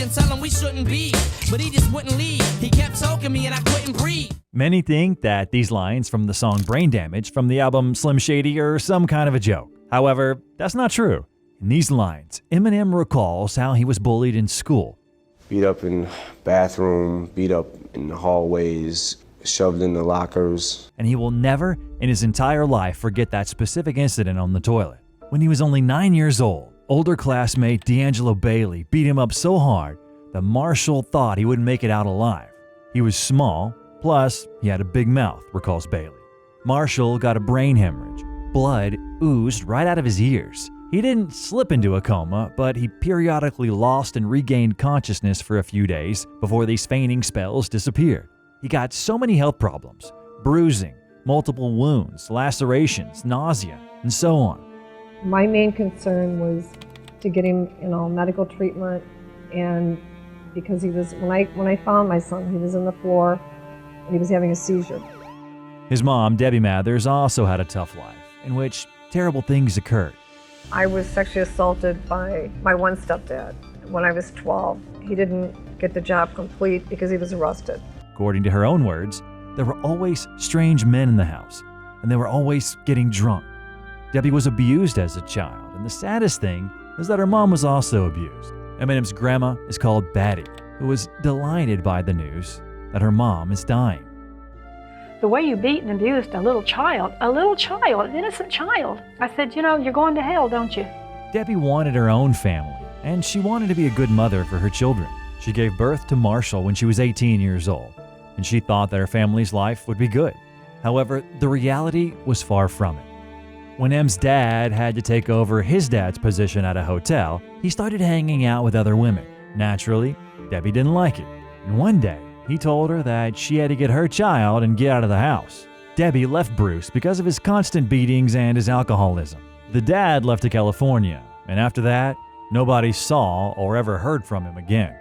and tell him we shouldn't be. But he just wouldn't leave. He kept choking me and I couldn't breathe. Many think that these lines from the song Brain Damage from the album Slim Shady are some kind of a joke. However, that's not true. In these lines, Eminem recalls how he was bullied in school. Beat up in the bathroom, beat up in the hallways, shoved in the lockers. And he will never in his entire life forget that specific incident on the toilet. When he was only 9 years old, older classmate D'Angelo Bailey beat him up so hard that Marshall thought he wouldn't make it out alive. He was small, plus he had a big mouth, recalls Bailey. Marshall got a brain hemorrhage. Blood oozed right out of his ears. He didn't slip into a coma, but he periodically lost and regained consciousness for a few days before these fainting spells disappeared. He got so many health problems, bruising, multiple wounds, lacerations, nausea, and so on. My main concern was to get him, medical treatment, and because he was, when I found my son, he was on the floor and he was having a seizure. His mom, Debbie Mathers, also had a tough life in which terrible things occurred. I was sexually assaulted by my one stepdad when I was 12. He didn't get the job complete because he was arrested. According to her own words, there were always strange men in the house, and they were always getting drunk. Debbie was abused as a child, and the saddest thing is that her mom was also abused. Eminem's grandma is called Batty, who was delighted by the news that her mom is dying. The way you beat and abused a little child, an innocent child. I said, you're going to hell, don't you? Debbie wanted her own family, and she wanted to be a good mother for her children. She gave birth to Marshall when she was 18 years old, and she thought that her family's life would be good. However, the reality was far from it. When Em's dad had to take over his dad's position at a hotel, he started hanging out with other women. Naturally, Debbie didn't like it, and one day, he told her that she had to get her child and get out of the house. Debbie left Bruce because of his constant beatings and his alcoholism. The dad left to California, and after that, nobody saw or ever heard from him again.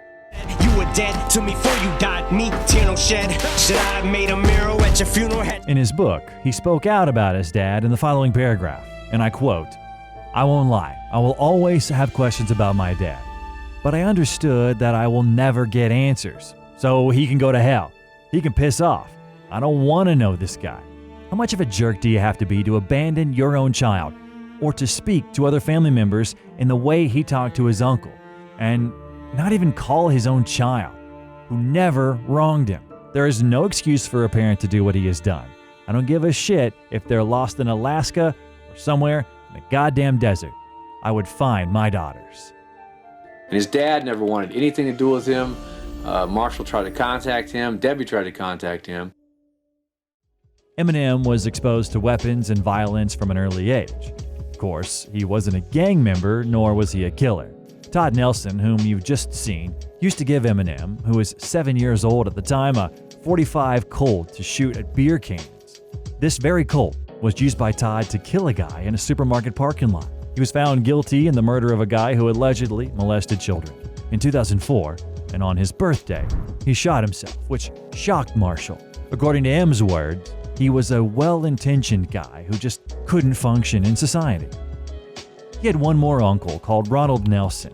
You were dead to me before you died. Me, tear no shed. Said I made a mirror at your funeral. In his book, he spoke out about his dad in the following paragraph, and I quote, "I won't lie, I will always have questions about my dad, but I understood that I will never get answers. So he can go to hell. He can piss off. I don't want to know this guy. How much of a jerk do you have to be to abandon your own child or to speak to other family members in the way he talked to his uncle and not even call his own child, who never wronged him? There is no excuse for a parent to do what he has done. I don't give a shit if they're lost in Alaska or somewhere in the goddamn desert. I would find my daughters." And his dad never wanted anything to do with him. Marshall tried to contact him. Debbie tried to contact him. Eminem was exposed to weapons and violence from an early age. Of course, he wasn't a gang member, nor was he a killer. Todd Nelson, whom you've just seen, used to give Eminem, who was 7 years old at the time, a .45 Colt to shoot at beer cans. This very Colt was used by Todd to kill a guy in a supermarket parking lot. He was found guilty in the murder of a guy who allegedly molested children. In 2004, and on his birthday, he shot himself, which shocked Marshall. According to M's words, he was a well-intentioned guy who just couldn't function in society. He had one more uncle called Ronald Nelson,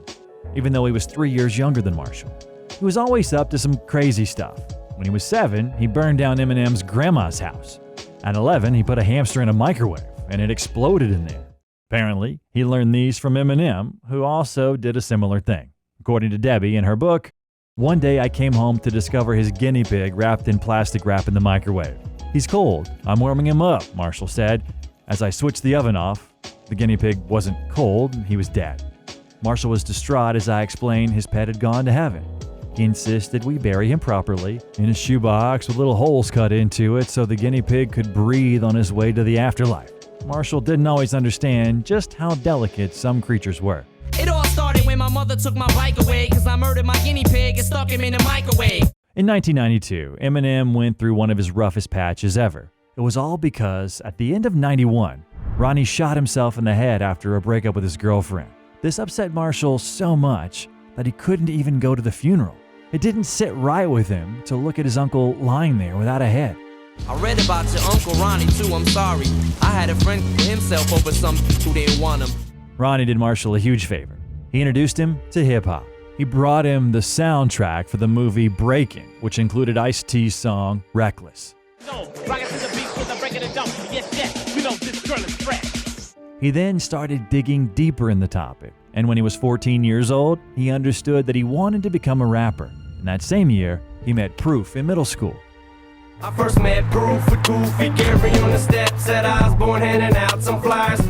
even though he was 3 years younger than Marshall. He was always up to some crazy stuff. When he was 7, he burned down Eminem's grandma's house. At 11, he put a hamster in a microwave, and it exploded in there. Apparently, he learned these from Eminem, who also did a similar thing. According to Debbie in her book, "One day I came home to discover his guinea pig wrapped in plastic wrap in the microwave. He's cold. I'm warming him up," Marshall said. "As I switched the oven off, the guinea pig wasn't cold, he was dead." Marshall was distraught as I explained his pet had gone to heaven. He insisted we bury him properly in a shoebox with little holes cut into it so the guinea pig could breathe on his way to the afterlife. Marshall didn't always understand just how delicate some creatures were. It all started when my mother took my bike away, cause I murdered my guinea pig and stuck him in the microwave. In 1992, Eminem went through one of his roughest patches ever. It was all because, at the end of '91, Ronnie shot himself in the head after a breakup with his girlfriend. This upset Marshall so much that he couldn't even go to the funeral. It didn't sit right with him to look at his uncle lying there without a head. I read about your Uncle Ronnie too, I'm sorry. I had a friend kill himself over some who didn't want him. Ronnie did Marshall a huge favor. He introduced him to hip-hop. He brought him the soundtrack for the movie Breakin', which included Ice-T's song Reckless. He then started digging deeper in the topic, and when he was 14 years old, he understood that he wanted to become a rapper. And that same year, he met Proof in middle school. I first met Proof with Goofy Gary on the steps at Osborne handing out some flyers.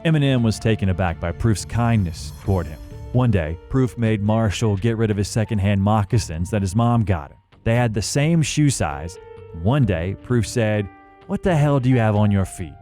Eminem was taken aback by Proof's kindness toward him. One day, Proof made Marshall get rid of his secondhand moccasins that his mom got him. They had the same shoe size. One day, Proof said, "What the hell do you have on your feet?"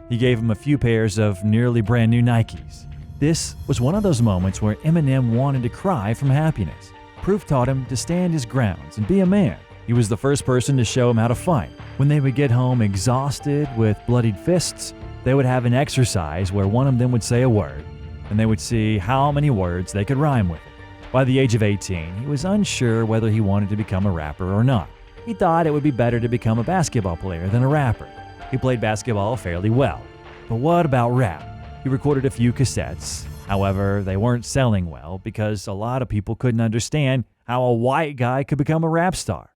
He gave him a few pairs of nearly brand new Nikes. This was one of those moments where Eminem wanted to cry from happiness. Proof taught him to stand his grounds and be a man. He was the first person to show him how to fight. When they would get home exhausted with bloodied fists, they would have an exercise where one of them would say a word, and they would see how many words they could rhyme with it. By the age of 18, he was unsure whether he wanted to become a rapper or not. He thought it would be better to become a basketball player than a rapper. He played basketball fairly well. But what about rap? He recorded a few cassettes. However, they weren't selling well because a lot of people couldn't understand how a white guy could become a rap star.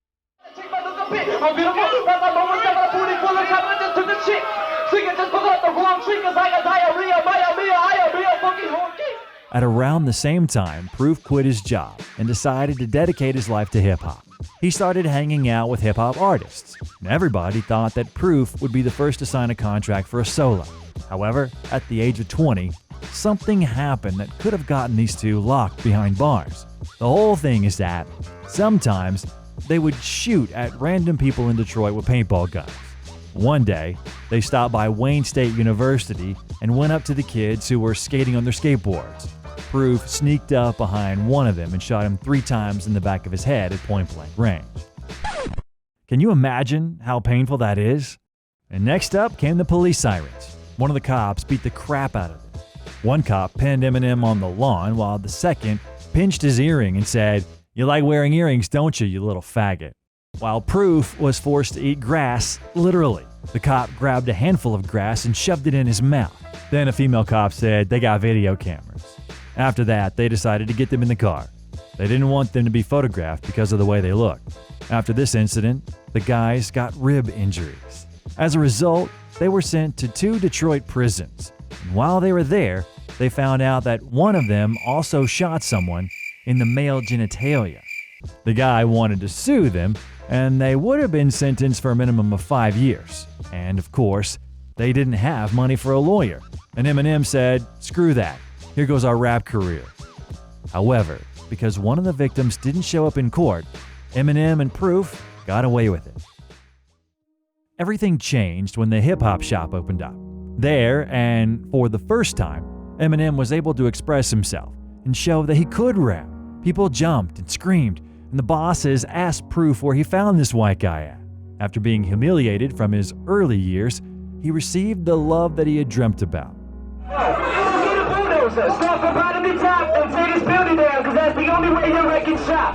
At around the same time, Proof quit his job and decided to dedicate his life to hip-hop. He started hanging out with hip-hop artists, and everybody thought that Proof would be the first to sign a contract for a solo. However, at the age of 20, something happened that could have gotten these two locked behind bars. The whole thing is that sometimes they would shoot at random people in Detroit with paintball guns. One day, they stopped by Wayne State University and went up to the kids who were skating on their skateboards. Proof sneaked up behind one of them and shot him 3 times in the back of his head at point-blank range. Can you imagine how painful that is? And next up came the police sirens. One of the cops beat the crap out of him. One cop pinned Eminem on the lawn while the second pinched his earring and said, "You like wearing earrings, don't you little faggot?" While Proof was forced to eat grass, literally. The cop grabbed a handful of grass and shoved it in his mouth. Then a female cop said they got video cameras. After that, they decided to get them in the car. They didn't want them to be photographed because of the way they looked. After this incident, the guys got rib injuries. As a result, they were sent to 2 Detroit prisons. And while they were there, they found out that one of them also shot someone in the male genitalia. The guy wanted to sue them, and they would have been sentenced for a minimum of 5 years. And of course, they didn't have money for a lawyer. And Eminem said, "Screw that. Here goes our rap career." However, because one of the victims didn't show up in court, Eminem and Proof got away with it. Everything changed when the hip-hop shop opened up. There, and for the first time, Eminem was able to express himself and show that he could rap. People jumped and screamed, and the bosses asked Proof where he found this white guy at. After being humiliated from his early years, he received the love that he had dreamt about. Start from bottom to top and tear this building down, because that's the only way your record shop.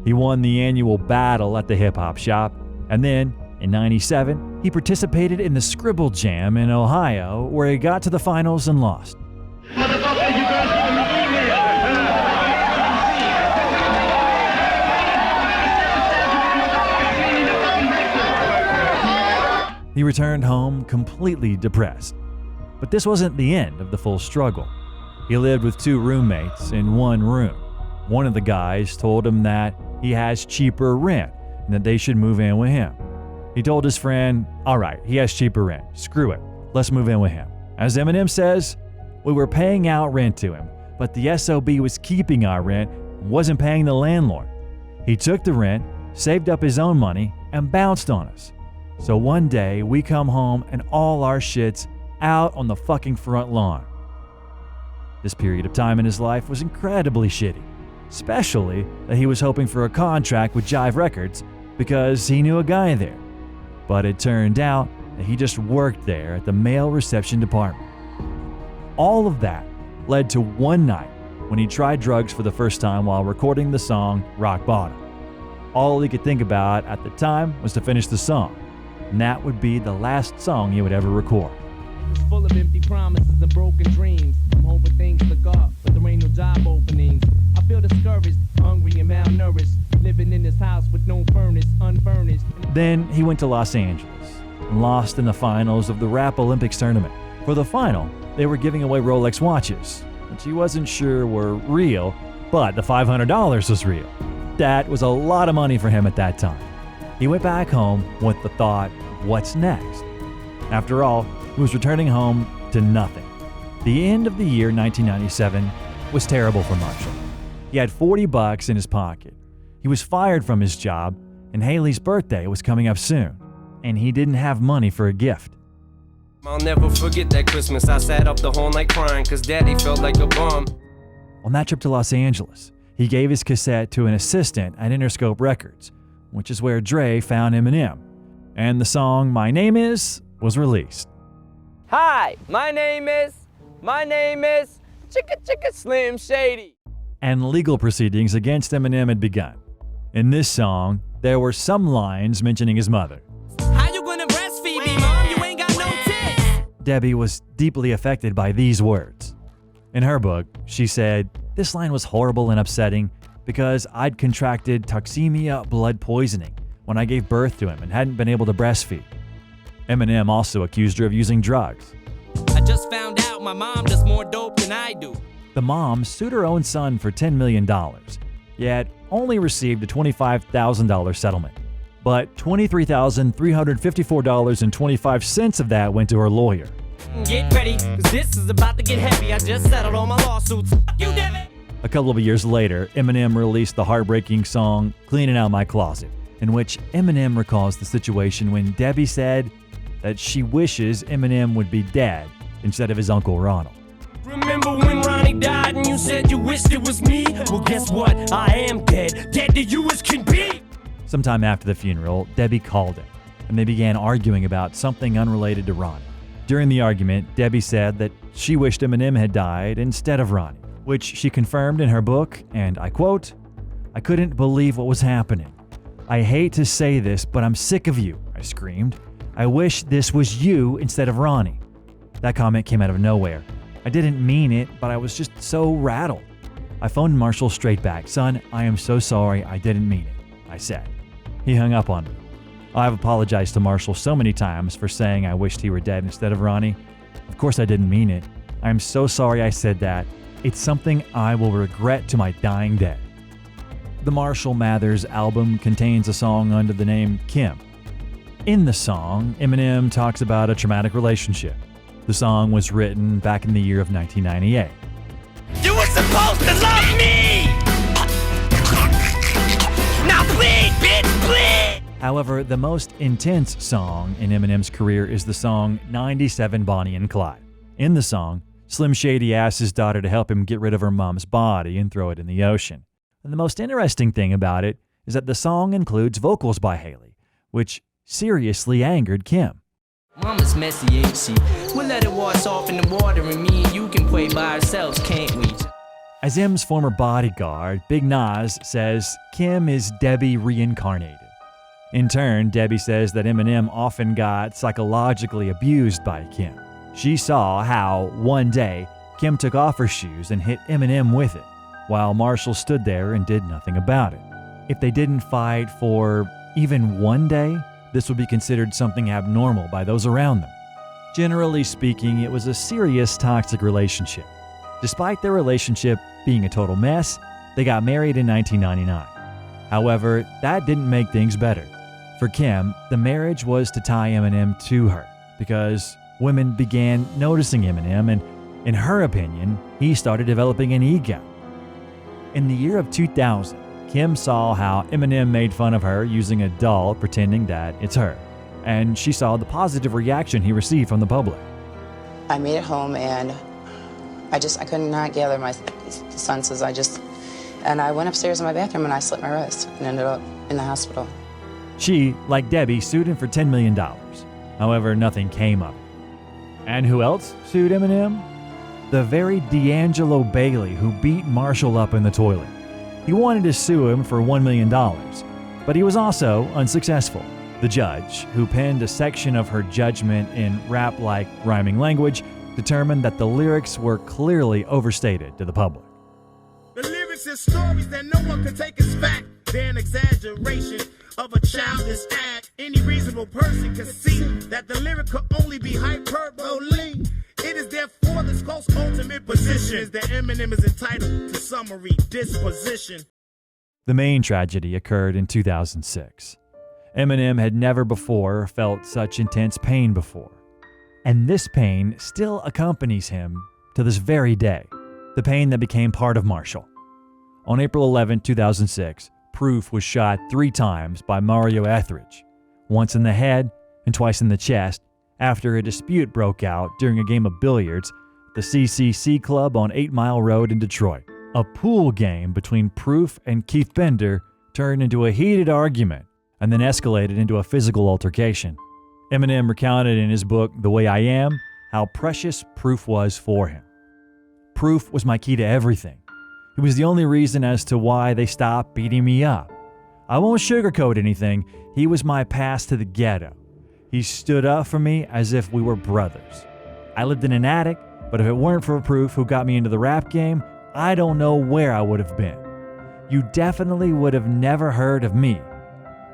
He won the annual battle at the hip-hop shop, and then, in '97, he participated in the Scribble Jam in Ohio, where he got to the finals and lost. Motherfucker, you guys give me email. He returned home completely depressed. But this wasn't the end of the full struggle. He lived with 2 roommates in one room. One of the guys told him that he has cheaper rent and that they should move in with him. He told his friend, "All right, he has cheaper rent. Screw it. Let's move in with him." As Eminem says, "We were paying out rent to him, but the SOB was keeping our rent and wasn't paying the landlord. He took the rent, saved up his own money, and bounced on us. So one day we come home and all our shit's out on the fucking front lawn." This period of time in his life was incredibly shitty, especially that he was hoping for a contract with Jive Records because he knew a guy there. But it turned out that he just worked there at the mail reception department. All of that led to one night when he tried drugs for the first time while recording the song Rock Bottom. All he could think about at the time was to finish the song, and that would be the last song he would ever record. It's full of empty promises and broken dreams. I'm hoping things look up, but there ain't no job openings. I feel discouraged, hungry and malnourished, living in this house with no furnace, unfurnished. Then he went to Los Angeles and lost in the finals of the Rap Olympics tournament. For the final, they were giving away Rolex watches, which he wasn't sure were real, but the $500 was real. That was a lot of money for him at that time. He went back home with the thought, what's next? After all, he was returning home to nothing. The end of the year 1997 was terrible for Marshall. He had $40 in his pocket. He was fired from his job, and Haley's birthday was coming up soon, and he didn't have money for a gift. I'll never forget that Christmas. I sat up the whole night crying cause daddy felt like a bum. On that trip to Los Angeles, he gave his cassette to an assistant at Interscope Records, which is where Dre found Eminem, and the song My Name Is was released. Hi, my name is Slim Shady. And legal proceedings against Eminem had begun. In this song, there were some lines mentioning his mother. How you gonna breastfeed me, Mom? You ain't got no tits. Debbie was deeply affected by these words. In her book, she said, "This line was horrible and upsetting because I'd contracted toxemia blood poisoning when I gave birth to him and hadn't been able to breastfeed." Eminem also accused her of using drugs. I just found out my mom does more dope than I do. The mom sued her own son for $10 million, yet only received a $25,000 settlement. But $23,354.25 of that went to her lawyer. Get ready, cause this is about to get heavy. I just settled all my lawsuits. Fuck you, Debbie! A couple of years later, Eminem released the heartbreaking song Cleaning Out My Closet, in which Eminem recalls the situation when Debbie said that she wishes Eminem would be dead instead of his Uncle Ronald. Remember when Ronnie died and you said you wished it was me? Well, guess what? I am dead. Dead to you as can be. Sometime after the funeral, Debbie called him, and they began arguing about something unrelated to Ronnie. During the argument, Debbie said that she wished Eminem had died instead of Ronnie, which she confirmed in her book, and I quote, "I couldn't believe what was happening. I hate to say this, but I'm sick of you," I screamed. "I wish this was you instead of Ronnie." That comment came out of nowhere. I didn't mean it, but I was just so rattled. I phoned Marshall straight back. "Son, I am so sorry, I didn't mean it," I said. He hung up on me. I've apologized to Marshall so many times for saying I wished he were dead instead of Ronnie. Of course I didn't mean it. I am so sorry I said that. It's something I will regret to my dying day. The Marshall Mathers album contains a song under the name Kim. In the song, Eminem talks about a traumatic relationship. The song was written back in the year of 1998. You were supposed to love me. Now bleed, bitch, bleed. However, the most intense song in Eminem's career is the song 97 Bonnie and Clyde. In the song, Slim Shady asks his daughter to help him get rid of her mom's body and throw it in the ocean. And the most interesting thing about it is that the song includes vocals by Haley, which seriously angered Kim. Mama's messy, ain't she? We'll let it wash off in the water and me and you can play by ourselves, can't we? As M's former bodyguard, Big Nas says Kim is Debbie reincarnated. In turn, Debbie says that Eminem often got psychologically abused by Kim. She saw how, one day, Kim took off her shoes and hit Eminem with it, while Marshall stood there and did nothing about it. If they didn't fight for even one day, this would be considered something abnormal by those around them. Generally speaking, it was a serious toxic relationship. Despite their relationship being a total mess, they got married in 1999. However, that didn't make things better. For Kim, the marriage was to tie Eminem to her because women began noticing Eminem and, in her opinion, he started developing an ego. In the year of 2000, Kim saw how Eminem made fun of her using a doll pretending that it's her, and she saw the positive reaction he received from the public. I made it home and I could not gather my senses. And I went upstairs in my bathroom and I slit my wrist and ended up in the hospital. She, like Debbie, sued him for $10 million. However, nothing came of it. And who else sued Eminem? The very D'Angelo Bailey who beat Marshall up in the toilet. He wanted to sue him for $1 million. But he was also unsuccessful. The judge, who penned a section of her judgment in rap-like rhyming language, determined that the lyrics were clearly overstated to the public. The lyrics and stories that no one can take as fact. They're an exaggeration of a childish act. Any reasonable person can see that the lyric could only be hyperbole. It is therefore this close ultimate position that Eminem is entitled to summary disposition. The main tragedy occurred in 2006. Eminem had never before felt such intense pain before. And this pain still accompanies him to this very day. The pain that became part of Marshall. On April 11, 2006, Proof was shot 3 times by Mario Etheridge, once in the head and twice in the chest, after a dispute broke out during a game of billiards at the CCC Club on 8 Mile Road in Detroit. A pool game between Proof and Keith Bender turned into a heated argument and then escalated into a physical altercation. Eminem recounted in his book, The Way I Am, how precious Proof was for him. Proof was my key to everything. It was the only reason as to why they stopped beating me up. I won't sugarcoat anything. He was my pass to the ghetto. He stood up for me as if we were brothers. I lived in an attic, but if it weren't for Proof who got me into the rap game, I don't know where I would have been. You definitely would have never heard of me.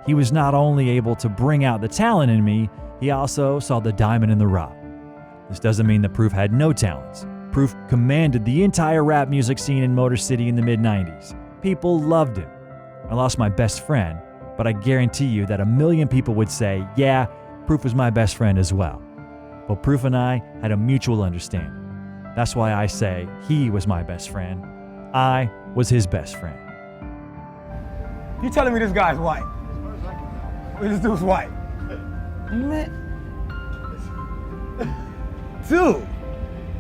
He was not only able to bring out the talent in me, he also saw the diamond in the rough. This doesn't mean that Proof had no talents. Proof commanded the entire rap music scene in Motor City in the mid-90s. People loved him. I lost my best friend, but I guarantee you that 1 million people would say, yeah, Proof was my best friend as well. But Proof and I had a mutual understanding. That's why I say he was my best friend. I was his best friend. You telling me this guy's white? This dude's white. Dude.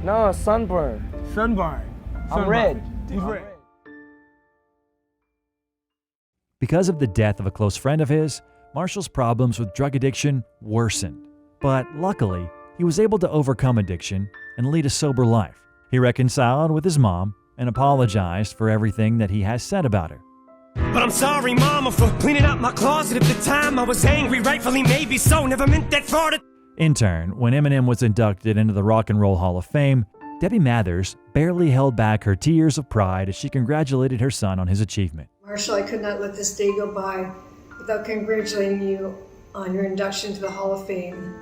No, sunburn. Sunburn. I'm red. He's red. Because of the death of a close friend of his, Marshall's problems with drug addiction worsened. But luckily, he was able to overcome addiction and lead a sober life. He reconciled with his mom and apologized for everything that he has said about her. But I'm sorry, mama, for cleaning out my closet at the time. I was angry, rightfully maybe so. Never meant that far to... In turn, when Eminem was inducted into the Rock and Roll Hall of Fame, Debbie Mathers barely held back her tears of pride as she congratulated her son on his achievement. Marshall, I could not let this day go by without congratulating you on your induction to the Hall of Fame.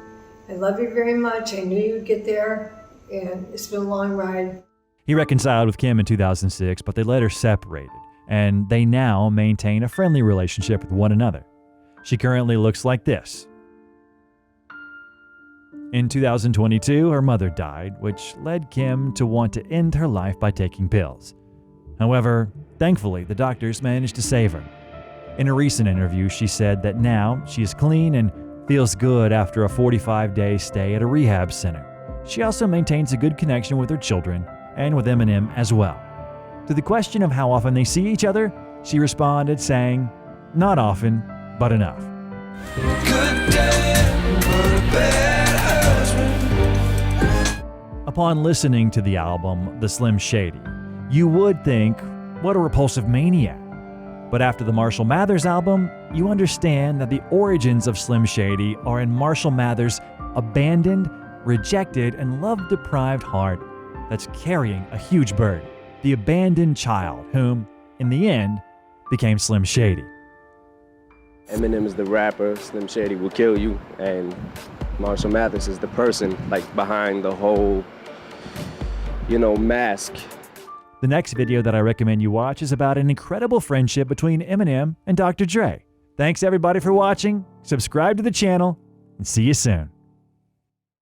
I love you very much. I knew you'd get there, and it's been a long ride. He reconciled with Kim in 2006, but they later separated, and they now maintain a friendly relationship with one another. She currently looks like this. In 2022, her mother died, which led Kim to want to end her life by taking pills. However, thankfully, the doctors managed to save her. In a recent interview, she said that now she is clean and feels good after a 45-day stay at a rehab center. She also maintains a good connection with her children and with Eminem as well. To the question of how often they see each other, she responded saying, "Not often, but enough." Good dad, but a bad husband. Upon listening to the album The Slim Shady, you would think, what a repulsive maniac. But after the Marshall Mathers album, you understand that the origins of Slim Shady are in Marshall Mathers' abandoned, rejected, and love-deprived heart that's carrying a huge burden. The abandoned child whom, in the end, became Slim Shady. Eminem is the rapper, Slim Shady will kill you, and Marshall Mathers is the person behind the whole, mask. The next video that I recommend you watch is about an incredible friendship between Eminem and Dr. Dre. Thanks everybody for watching, subscribe to the channel, and see you soon.